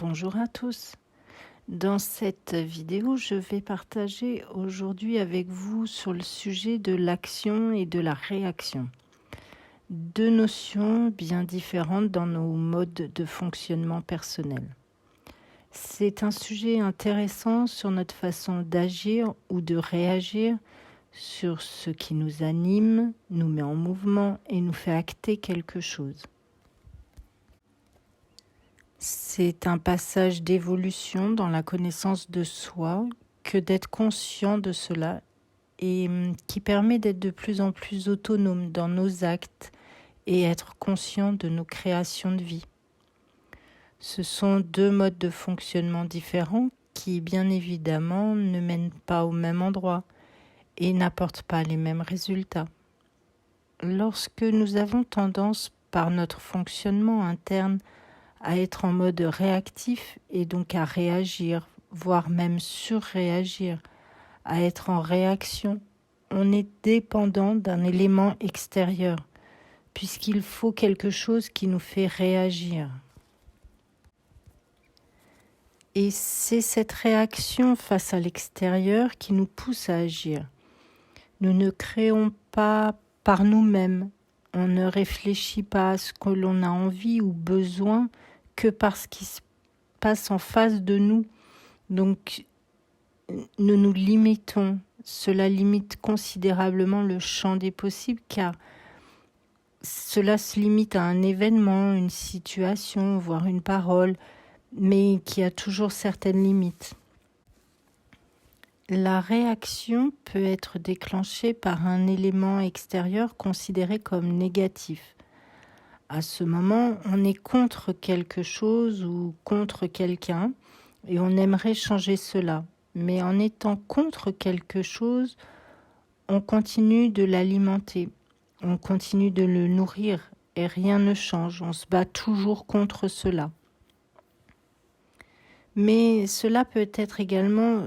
Bonjour à tous. Dans cette vidéo, je vais partager aujourd'hui avec vous sur le sujet de l'action et de la réaction. Deux notions bien différentes dans nos modes de fonctionnement personnel. C'est un sujet intéressant sur notre façon d'agir ou de réagir, sur ce qui nous anime, nous met en mouvement et nous fait acter quelque chose. C'est un passage d'évolution dans la connaissance de soi que d'être conscient de cela et qui permet d'être de plus en plus autonome dans nos actes et être conscient de nos créations de vie. Ce sont deux modes de fonctionnement différents qui, bien évidemment, ne mènent pas au même endroit et n'apportent pas les mêmes résultats. Lorsque nous avons tendance, par notre fonctionnement interne, à être en mode réactif et donc à réagir, voire même surréagir, à être en réaction, on est dépendant d'un élément extérieur, puisqu'il faut quelque chose qui nous fait réagir. Et c'est cette réaction face à l'extérieur qui nous pousse à agir. Nous ne créons pas par nous-mêmes, on ne réfléchit pas à ce que l'on a envie ou besoin que par ce qui se passe en face de nous. Donc, nous nous limitons. Cela limite considérablement le champ des possibles car cela se limite à un événement, une situation, voire une parole, mais qui a toujours certaines limites. La réaction peut être déclenchée par un élément extérieur considéré comme négatif. À ce moment, on est contre quelque chose ou contre quelqu'un et on aimerait changer cela. Mais en étant contre quelque chose, on continue de l'alimenter, on continue de le nourrir et rien ne change. On se bat toujours contre cela. Mais cela peut être également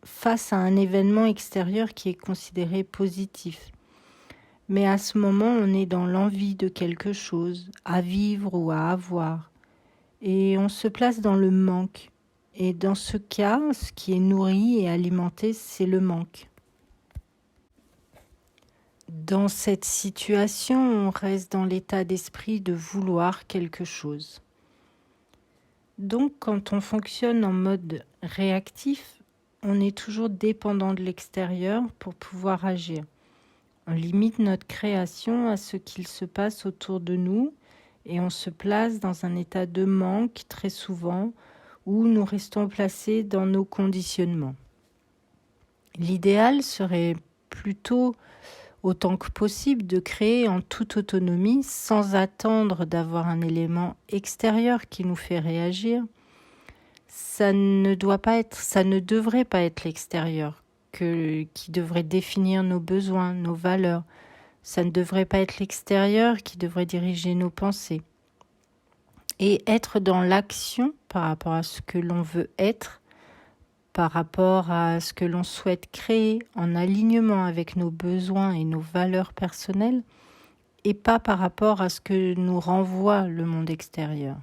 face à un événement extérieur qui est considéré positif. Mais à ce moment, on est dans l'envie de quelque chose, à vivre ou à avoir. Et on se place dans le manque. Et dans ce cas, ce qui est nourri et alimenté, c'est le manque. Dans cette situation, on reste dans l'état d'esprit de vouloir quelque chose. Donc, quand on fonctionne en mode réactif, on est toujours dépendant de l'extérieur pour pouvoir agir. On limite notre création à ce qu'il se passe autour de nous et on se place dans un état de manque très souvent où nous restons placés dans nos conditionnements. L'idéal serait plutôt, autant que possible, de créer en toute autonomie sans attendre d'avoir un élément extérieur qui nous fait réagir. Ça ne devrait pas être l'extérieur qui devrait définir nos besoins, nos valeurs. Ça ne devrait pas être l'extérieur qui devrait diriger nos pensées. Et être dans l'action par rapport à ce que l'on veut être, par rapport à ce que l'on souhaite créer, en alignement avec nos besoins et nos valeurs personnelles, et pas par rapport à ce que nous renvoie le monde extérieur.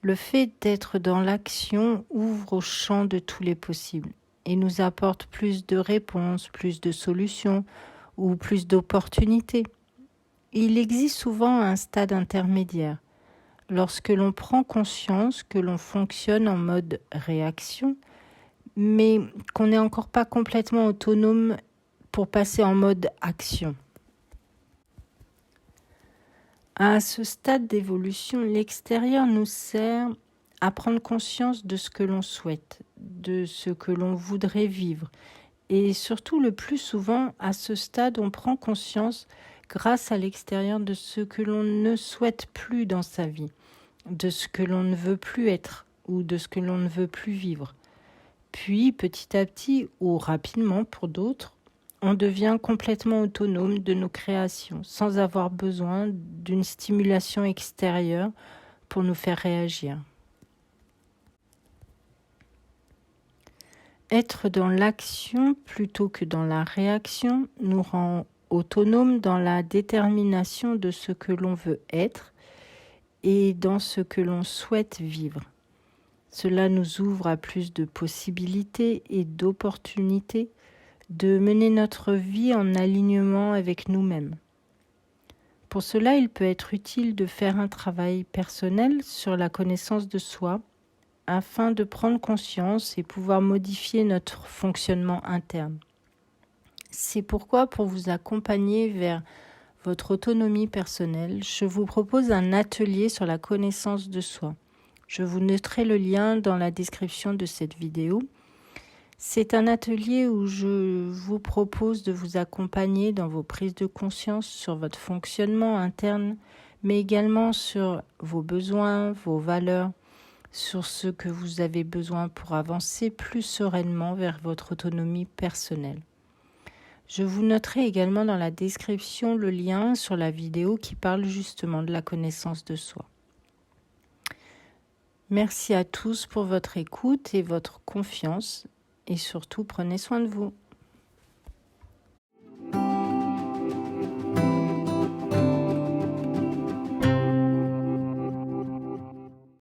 Le fait d'être dans l'action ouvre au champ de tous les possibles et nous apporte plus de réponses, plus de solutions ou plus d'opportunités. Il existe souvent un stade intermédiaire. Lorsque l'on prend conscience que l'on fonctionne en mode réaction, mais qu'on n'est encore pas complètement autonome pour passer en mode action. À ce stade d'évolution, l'extérieur nous sert à prendre conscience de ce que l'on souhaite, de ce que l'on voudrait vivre. Et surtout, le plus souvent, à ce stade, on prend conscience, grâce à l'extérieur, de ce que l'on ne souhaite plus dans sa vie, de ce que l'on ne veut plus être ou de ce que l'on ne veut plus vivre. Puis, petit à petit, ou rapidement pour d'autres, on devient complètement autonome de nos créations, sans avoir besoin d'une stimulation extérieure pour nous faire réagir. Être dans l'action plutôt que dans la réaction nous rend autonomes dans la détermination de ce que l'on veut être et dans ce que l'on souhaite vivre. Cela nous ouvre à plus de possibilités et d'opportunités de mener notre vie en alignement avec nous-mêmes. Pour cela, il peut être utile de faire un travail personnel sur la connaissance de soi afin de prendre conscience et pouvoir modifier notre fonctionnement interne. C'est pourquoi, pour vous accompagner vers votre autonomie personnelle, je vous propose un atelier sur la connaissance de soi. Je vous noterai le lien dans la description de cette vidéo. C'est un atelier où je vous propose de vous accompagner dans vos prises de conscience sur votre fonctionnement interne, mais également sur vos besoins, vos valeurs, sur ce que vous avez besoin pour avancer plus sereinement vers votre autonomie personnelle. Je vous noterai également dans la description le lien sur la vidéo qui parle justement de la connaissance de soi. Merci à tous pour votre écoute et votre confiance et surtout prenez soin de vous.